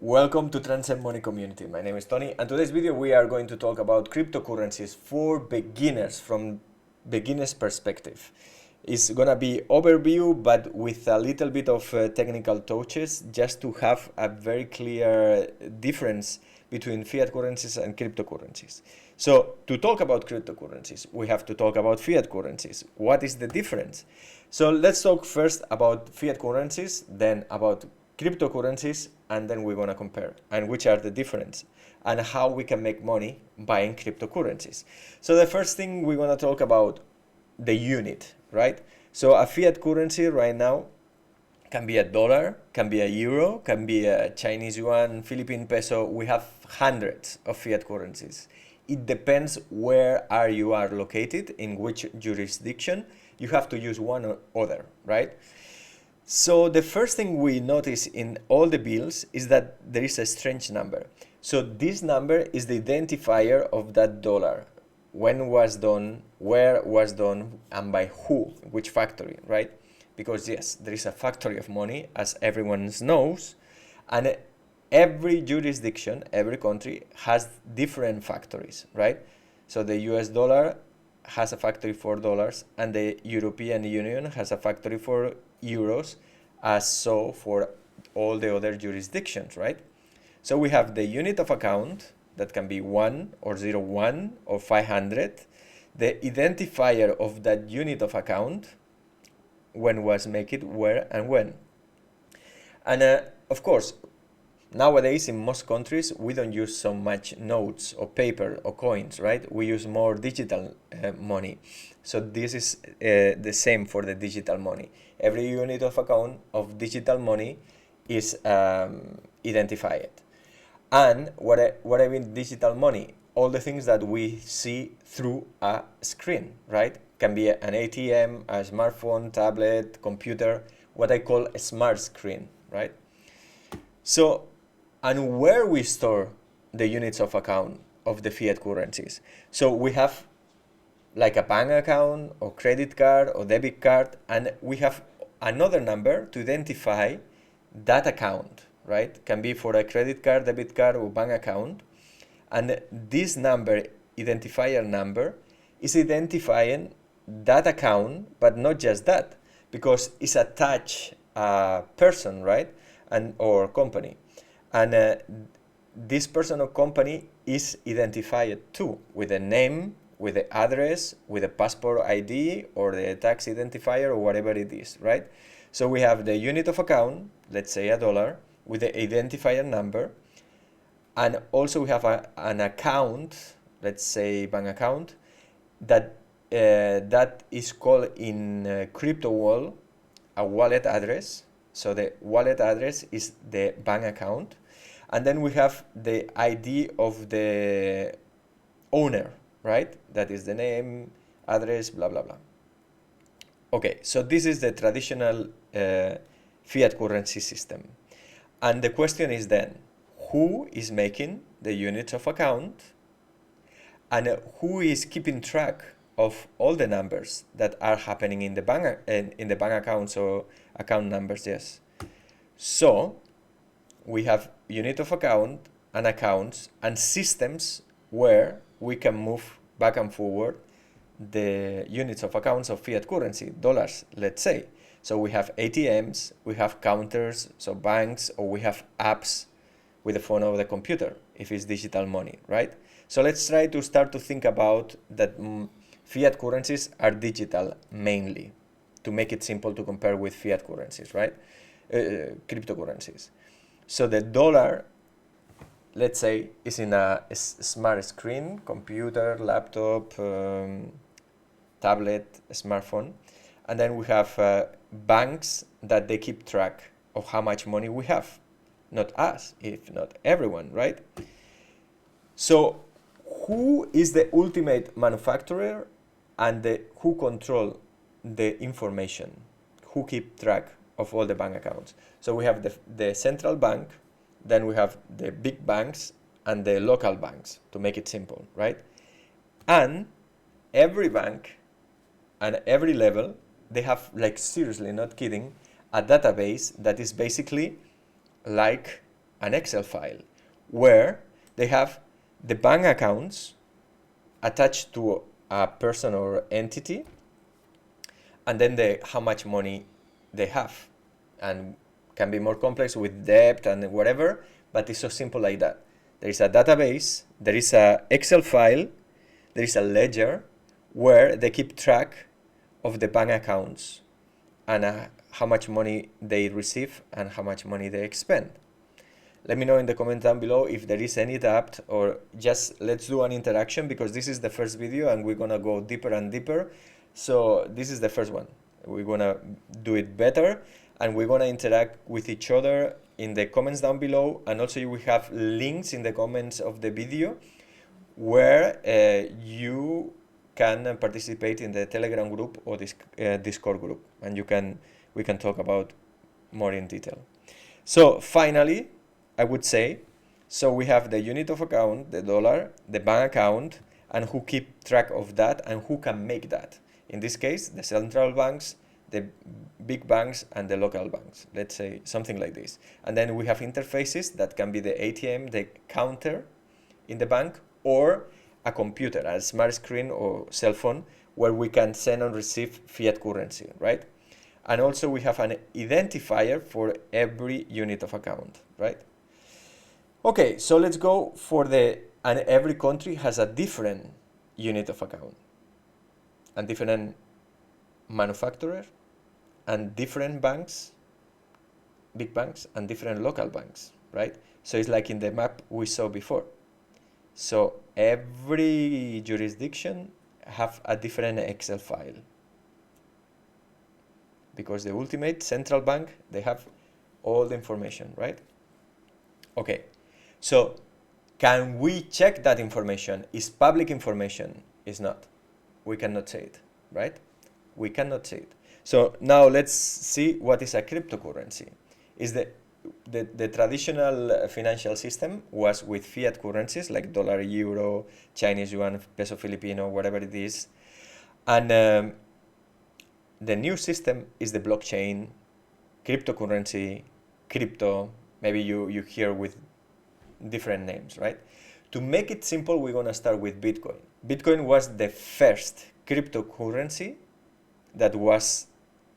Welcome to Transcend Money Community. My name is Tony, and today's video we are going to talk about cryptocurrencies for beginners from beginners perspective. It's gonna be overview, but with a little bit of technical touches, just to have a very clear difference between fiat currencies and cryptocurrencies. So to talk about cryptocurrencies, we have to talk about fiat currencies. What is the difference? So let's talk first about fiat currencies, then about cryptocurrencies, and then we're going to compare and which are the difference and how we can make money buying cryptocurrencies. So the first thing we're going to talk about the unit, right? So a fiat currency right now can be a dollar, can be a euro, can be a Chinese yuan, Philippine peso. We have hundreds of fiat currencies. It depends where you are located, in which jurisdiction. You have to use one or other, right? So the first thing we notice in all the bills is that there is a strange number. So this number is the identifier of that dollar. When was done, where was done, and by who, which factory, right? Because yes, there is a factory of money, as everyone knows, and every jurisdiction, every country has different factories, right? So the US dollar has a factory for dollars, and the European Union has a factory for euros, as so for all the other jurisdictions, right? So we have the unit of account that can be 1 or 01 or 500, the identifier of that unit of account, when was made, where and when. And of course, nowadays in most countries we don't use so much notes or paper or coins, right? We use more digital money. So this is the same for the digital money. Every unit of account of digital money is identified. And what I mean digital money, all the things that we see through a screen, right? Can be an ATM, a smartphone, tablet, computer, what I call a smart screen, right? So, and where we store the units of account of the fiat currencies. So we have like a bank account or credit card or debit card, and we have another number to identify that account, right? Can be for a credit card, debit card, or bank account. And this number, identifier number, is identifying that account, but not just that, because it's attached person, right? And or company. And this person or company is identified too, with a name, with the address, with a passport ID or the tax identifier or whatever it is, right? So we have the unit of account, let's say a dollar, with the identifier number, and also we have an account, let's say bank account, that that is called in crypto world a wallet address. So the wallet address is the bank account, and then we have the ID of the owner, right? That is the name, address, blah, blah, blah. Okay, so this is the traditional fiat currency system. And the question is then, who is making the units of account, and who is keeping track of all the numbers that are happening in the bank accounts or account numbers? Yes. So we have unit of account and accounts and systems where we can move back and forward the units of accounts of fiat currency, dollars, let's say. So we have ATMs, we have counters, so banks, or we have apps with the phone or the computer, if it's digital money, right? So let's try to start to think about that fiat currencies are digital mainly, to make it simple to compare with fiat currencies, right? Cryptocurrencies. So the dollar, let's say, is in a smart screen, computer, laptop, tablet, smartphone. And then we have banks that they keep track of how much money we have. Not us, if not everyone, right? So who is the ultimate manufacturer and who control the information? Who keep track of all the bank accounts? So we have the central bank, then we have the big banks and the local banks, to make it simple, right? And every bank and every level, they have, like, seriously, not kidding, a database that is basically like an Excel file where they have the bank accounts attached to a person or entity, and then how much money they have, and can be more complex with debt and whatever, but it's so simple like that. There is a database, there is a Excel file, there is a ledger where they keep track of the bank accounts and how much money they receive and how much money they expend. Let me know in the comment down below if there is any doubt, or just let's do an interaction, because this is the first video and we're gonna go deeper and deeper. So this is the first one. We're gonna do it better and we're gonna interact with each other in the comments down below, and also you will have links in the comments of the video where you can participate in the Telegram group or this Discord group, and we can talk about more in detail. So finally, I would say, so we have the unit of account, the dollar, the bank account, and who keep track of that and who can make that. In this case, the central banks, the big banks, and the local banks, let's say something like this. And then we have interfaces that can be the ATM, the counter in the bank, or a computer, a smart screen or cell phone, where we can send and receive fiat currency, right? And also we have an identifier for every unit of account, right? Okay, so let's go for and every country has a different unit of account, and different manufacturer, and different banks, big banks, and different local banks, right? So it's like in the map we saw before. So every jurisdiction have a different Excel file, because the ultimate central bank, they have all the information, right? Okay, so can we check that information? Is public information? Is not. We cannot say it, right? We cannot say it. So now let's see what is a cryptocurrency. Is the traditional financial system was with fiat currencies like dollar, euro, Chinese yuan, peso Filipino, whatever it is. And the new system is the blockchain, cryptocurrency, crypto. Maybe you hear with different names, right? To make it simple, we're going to start with Bitcoin. Bitcoin was the first cryptocurrency that was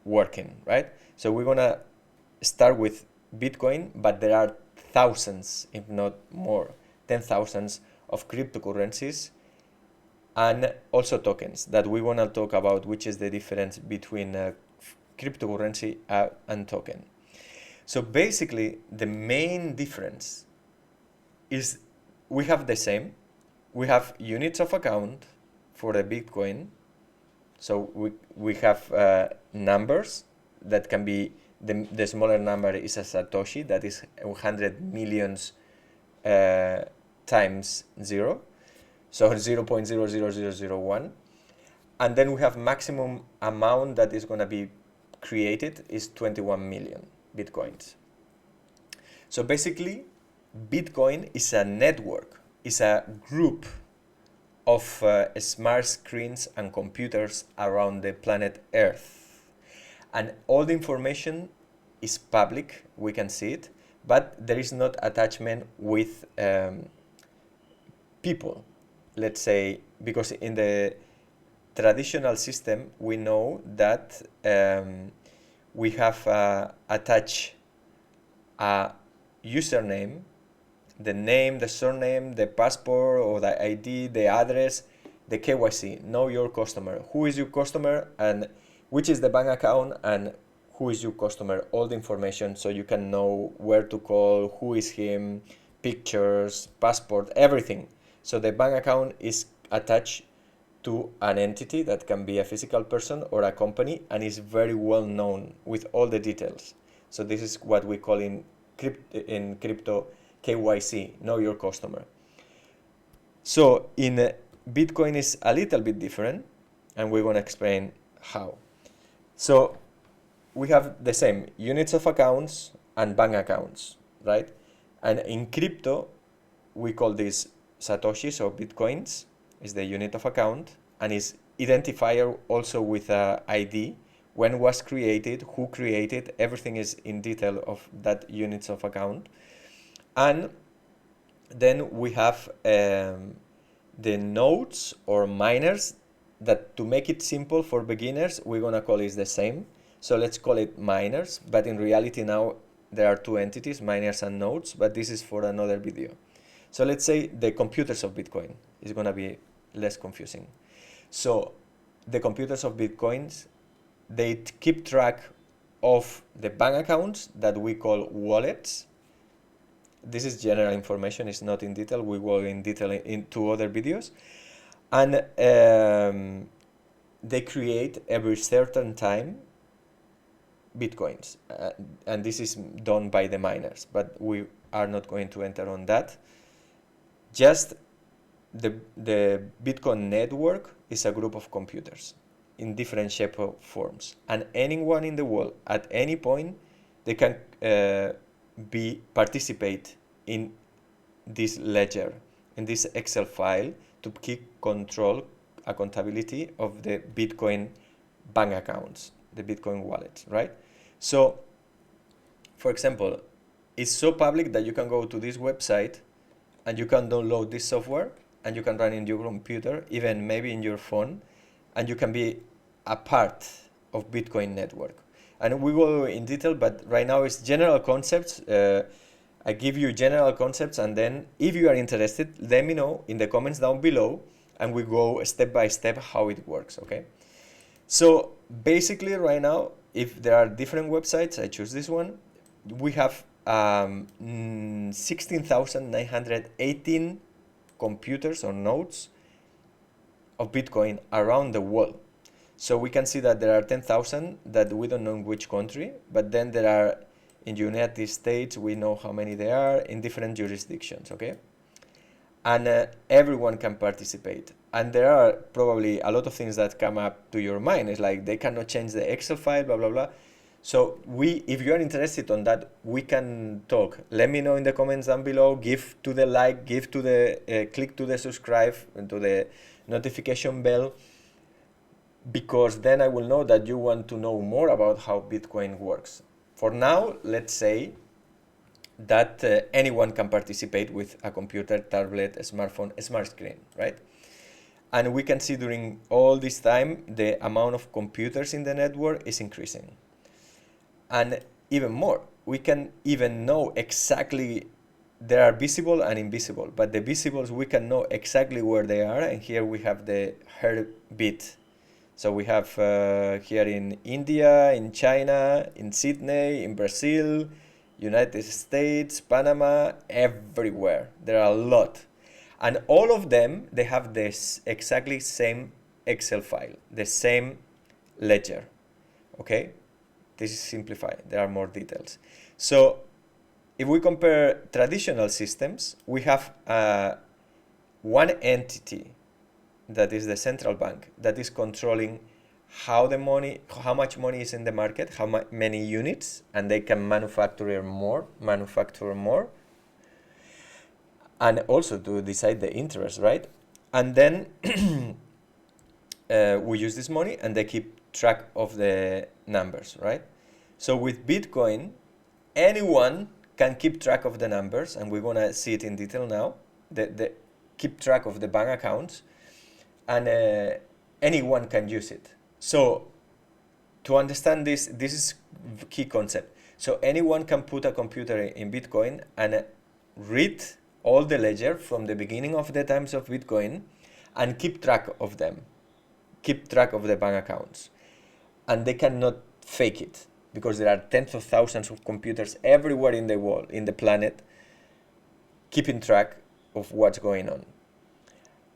working, right? So we're going to start with Bitcoin, but there are thousands, if not more, 10,000s of cryptocurrencies, and also tokens that we want to talk about, which is the difference between cryptocurrency and token. So basically, the main difference is we have the same. We have units of account for the Bitcoin. So we have numbers that can be, the smaller number is a Satoshi, that is 100 millions times 0. So 0.00001. And then we have maximum amount that is going to be created is 21 million Bitcoins. So basically, Bitcoin is a network, is a group of smart screens and computers around the planet Earth. And all the information is public, we can see it, but there is not attachment with people, let's say, because in the traditional system, we know that we have attached a username, the name, the surname, the passport or the ID, the address, the KYC, know your customer, who is your customer and which is the bank account and who is your customer, all the information, so you can know where to call, who is him, pictures, passport, everything. So the bank account is attached to an entity that can be a physical person or a company and is very well known with all the details. So this is what we call in crypto KYC, know your customer. So in Bitcoin is a little bit different, and we're going to explain how. So we have the same units of accounts and bank accounts, right? And in crypto, we call this Satoshis or Bitcoins, is the unit of account, and is identifier also with a ID, when was created, who created, everything is in detail of that units of account. And then we have the nodes or miners that, to make it simple for beginners, we're gonna call it the same. So let's call it miners, but in reality now there are two entities, miners and nodes, but this is for another video. So let's say the computers of Bitcoin is gonna be less confusing. So the computers of Bitcoins, they keep track of the bank accounts that we call wallets. This is general information, it's not in detail. We will in detail into other videos. And they create every certain time Bitcoins. And this is done by the miners, but we are not going to enter on that. Just the Bitcoin network is a group of computers in different shape or forms. And anyone in the world at any point, they can participate in this ledger, in this Excel file, to keep control, accountability of the Bitcoin bank accounts, the Bitcoin wallets, right? So, for example, it's so public that you can go to this website and you can download this software and you can run in your computer, even maybe in your phone, and you can be a part of Bitcoin network. And we go in detail, but right now it's general concepts. I give you general concepts, and then if you are interested, let me know in the comments down below, and we go step by step how it works, okay? So basically right now, if there are different websites, I choose this one. We have 16,918 computers or nodes of Bitcoin around the world. So we can see that there are 10,000 that we don't know in which country, but then there are in United States, we know how many there are in different jurisdictions, okay? And everyone can participate. And there are probably a lot of things that come up to your mind. It's like they cannot change the Excel file, blah, blah, blah. So if you are interested on that, we can talk. Let me know in the comments down below. Give to the like, give to the, click to the subscribe and to the notification bell, because then I will know that you want to know more about how Bitcoin works. For now, let's say that anyone can participate with a computer, tablet, a smartphone, a smart screen, right? And we can see during all this time, the amount of computers in the network is increasing. And even more, we can even know exactly, there are visible and invisible, but the visibles, we can know exactly where they are. And here we have the heartbeat. So we have here in India, in China, in Sydney, in Brazil, United States, Panama, everywhere. There are a lot. And all of them, they have this exactly same Excel file, the same ledger, okay? This is simplified, there are more details. So if we compare traditional systems, we have one entity that is the central bank that is controlling how much money is in the market, how many units, and they can manufacture more, and also to decide the interest, right? And then we use this money and they keep track of the numbers, right? So with Bitcoin, anyone can keep track of the numbers, and we're gonna see it in detail now. The keep track of the bank accounts, and anyone can use it. So to understand this is key concept. So anyone can put a computer in Bitcoin and read all the ledger from the beginning of the times of Bitcoin and keep track of them, keep track of the bank accounts. And they cannot fake it, because there are tens of thousands of computers everywhere in the world, in the planet, keeping track of what's going on.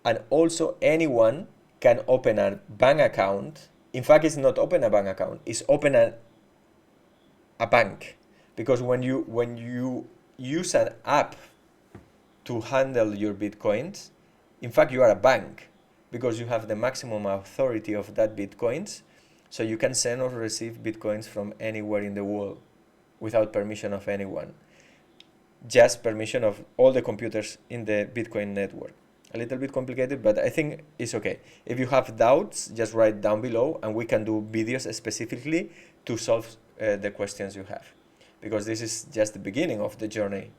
And also anyone can open a bank account. In fact, it's not open a bank account, it's open a bank. Because when you use an app to handle your Bitcoins, in fact, you are a bank, because you have the maximum authority of that Bitcoins. So you can send or receive Bitcoins from anywhere in the world without permission of anyone. Just permission of all the computers in the Bitcoin network. A little bit complicated, but I think it's okay. If you have doubts, just write down below and we can do videos specifically to solve the questions you have, because this is just the beginning of the journey.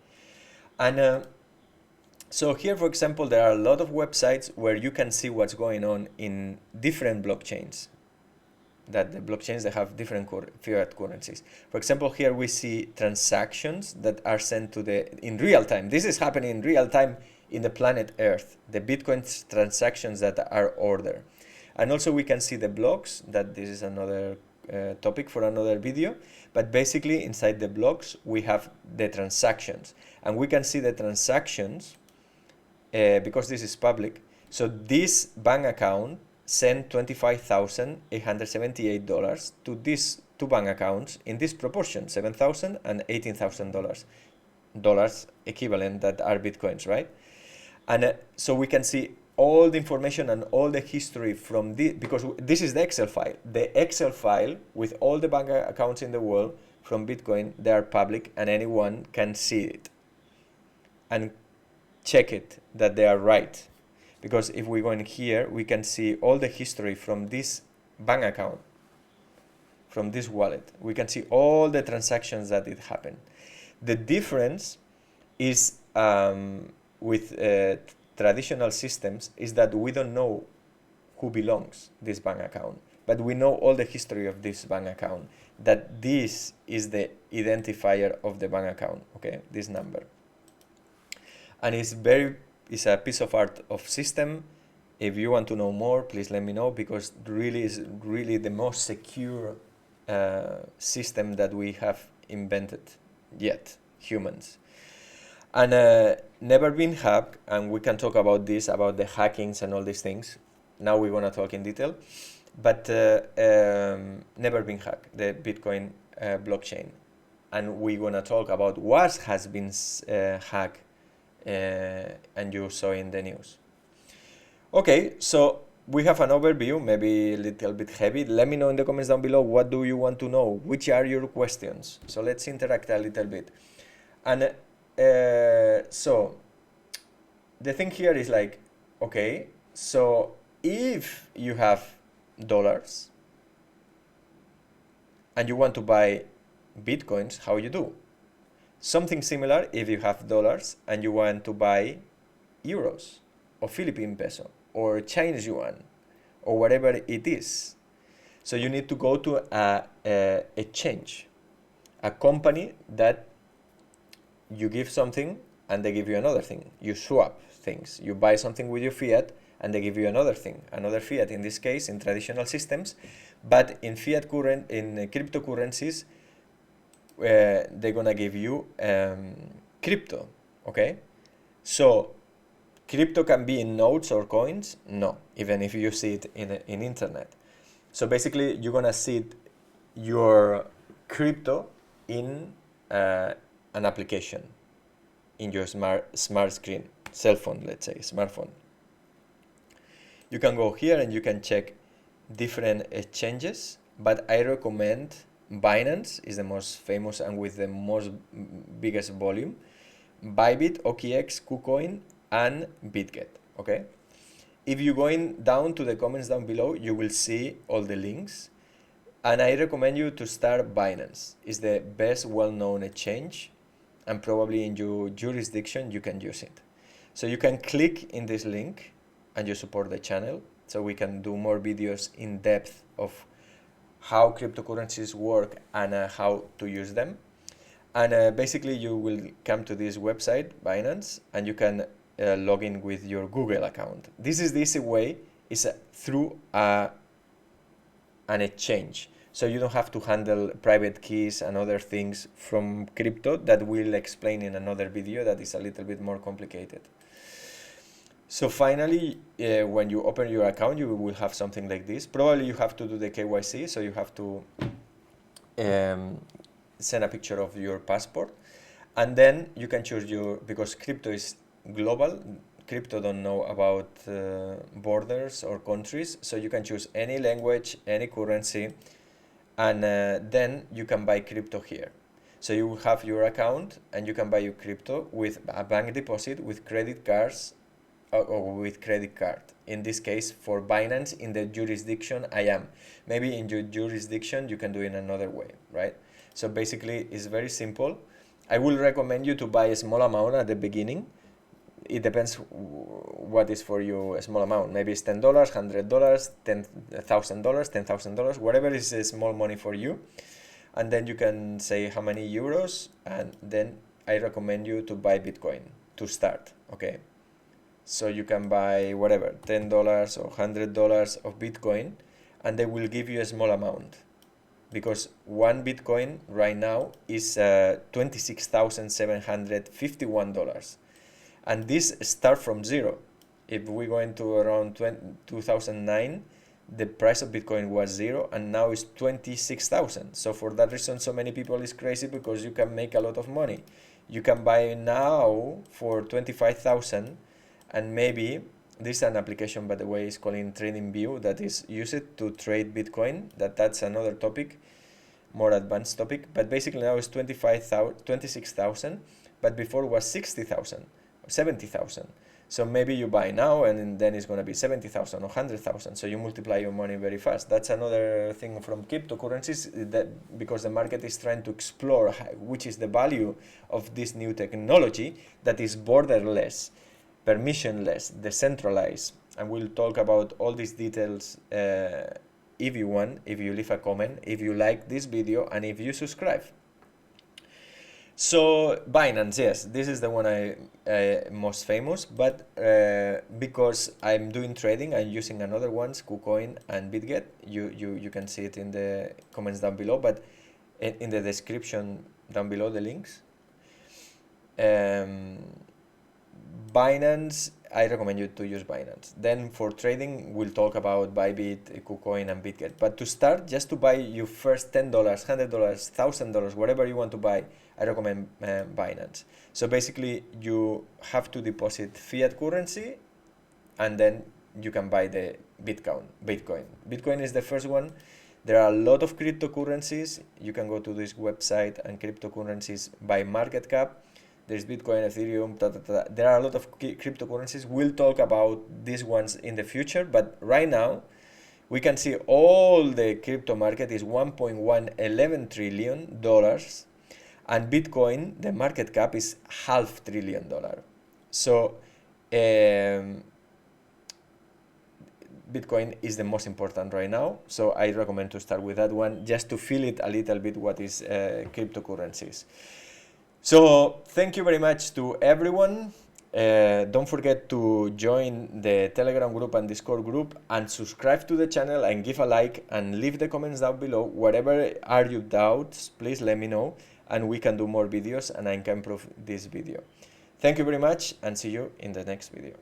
And so here, for example, there are a lot of websites where you can see what's going on in different blockchains. That the blockchains, they have different fiat currencies. For example, here we see transactions that are sent to in real time. This is happening in real time in the planet Earth, the Bitcoin transactions that are ordered. And also we can see the blocks, that this is another topic for another video. But basically inside the blocks, we have the transactions. And we can see the transactions because this is public. So this bank account send $25,878 to these two bank accounts in this proportion, $7,000 and $18,000 equivalent, that are Bitcoins, right? And so we can see all the information and all the history from this, because this is the Excel file. The Excel file with all the bank accounts in the world from Bitcoin, they are public and anyone can see it and check it that they are right. Because if we go in here, we can see all the history from this bank account, from this wallet. We can see all the transactions that it happened. The difference is with traditional systems is that we don't know who belongs this bank account, but we know all the history of this bank account, that this is the identifier of the bank account, okay, this number. And it's a piece of art of system. If you want to know more, please let me know, because really is really the most secure system that we have invented yet, humans. And never been hacked, and we can talk about this, about the hackings and all these things. Now we're gonna talk in detail, but never been hacked, the Bitcoin blockchain. And we're gonna talk about what has been hacked, and you saw in the news. Okay, so we have an overview, maybe a little bit heavy. Let me know in the comments down below, what do you want to know? Which are your questions? So let's interact a little bit. And so the thing here is like, okay, so if you have dollars and you want to buy Bitcoins, how you do? Something similar if you have dollars and you want to buy euros or Philippine peso or Chinese yuan or whatever it is. So you need to go to a exchange, a company that you give something and they give you another thing. You swap things. You buy something with your fiat and they give you another thing, another fiat in this case in traditional systems. But in cryptocurrencies, they're gonna give you crypto, okay? So crypto can be in notes or coins? No, even if you see it in internet. So basically you're gonna see your crypto in an application in your smart screen, cell phone, let's say, smartphone. You can go here and you can check different exchanges, but I recommend Binance is the most famous and with the most biggest volume, Bybit, OKX, KuCoin, and BitGet, okay? If you're going down to the comments down below, you will see all the links, and I recommend you to start Binance. It's the best well-known exchange, and probably in your jurisdiction you can use it. So you can click in this link and you support the channel, so we can do more videos in depth of how cryptocurrencies work and how to use them. And basically you will come to this website, Binance, and you can log in with your Google account. This is the easy way, is through an exchange. So you don't have to handle private keys and other things from crypto that we'll explain in another video that is a little bit more complicated. So finally, when you open your account, you will have something like this. Probably you have to do the KYC, so you have to send a picture of your passport, and then you can choose because crypto is global. Crypto don't know about borders or countries, so you can choose any language, any currency, and then you can buy crypto here. So you will have your account and you can buy your crypto with a bank deposit, with credit cards, or with credit card. In this case, for Binance, in the jurisdiction I am. Maybe in your jurisdiction you can do it in another way, right? So basically it's very simple, I will recommend you to buy a small amount at the beginning. It depends what is for you a small amount. Maybe it's $10, $100, $10,000, $10,000, whatever is a small money for you. And then you can say how many euros, and then I recommend you to buy Bitcoin to start, okay? So you can buy whatever, $10 or $100 of Bitcoin, and they will give you a small amount. Because one Bitcoin right now is $26,751. And this start from zero. If we go into around 2009, the price of Bitcoin was zero, and now it's 26,000. So for that reason, so many people is crazy, because you can make a lot of money. You can buy now for 25,000, and maybe this is an application, by the way, is called TradingView, that is used to trade Bitcoin. That's another topic, more advanced topic. But basically now it's 26,000, but before was 60,000 or 70,000. So maybe you buy now, and then it's going to be 70,000 or 100,000. So you multiply your money very fast. That's another thing from cryptocurrencies, that because the market is trying to explore which is the value of this new technology that is borderless, permissionless, decentralized. And we'll talk about all these details if you want, if you leave a comment, if you like this video, and if you subscribe. So Binance, yes, this is the one I most famous, but because I'm doing trading, I'm using another ones, KuCoin and BitGet. You can see it in the comments down below, but in the description down below, the links. Binance, I recommend you to use Binance. Then for trading, we'll talk about Bybit, KuCoin, and BitGet. But to start, just to buy your first $10, $100, $1,000, whatever you want to buy, I recommend Binance. So basically, you have to deposit fiat currency, and then you can buy the Bitcoin. Bitcoin is the first one. There are a lot of cryptocurrencies. You can go to this website and cryptocurrencies by market cap. There's Bitcoin, Ethereum, There are a lot of cryptocurrencies. We'll talk about these ones in the future, but right now we can see all the crypto market is $1.111 trillion, and Bitcoin, the market cap is $500 billion. So Bitcoin is the most important right now, so I recommend to start with that one, just to feel it a little bit what is cryptocurrencies. So thank you very much to everyone. Don't forget to join the Telegram group and Discord group, and subscribe to the channel, and give a like, and leave the comments down below. Whatever are your doubts, please let me know, and we can do more videos, and I can improve this video. Thank you very much, and see you in the next video.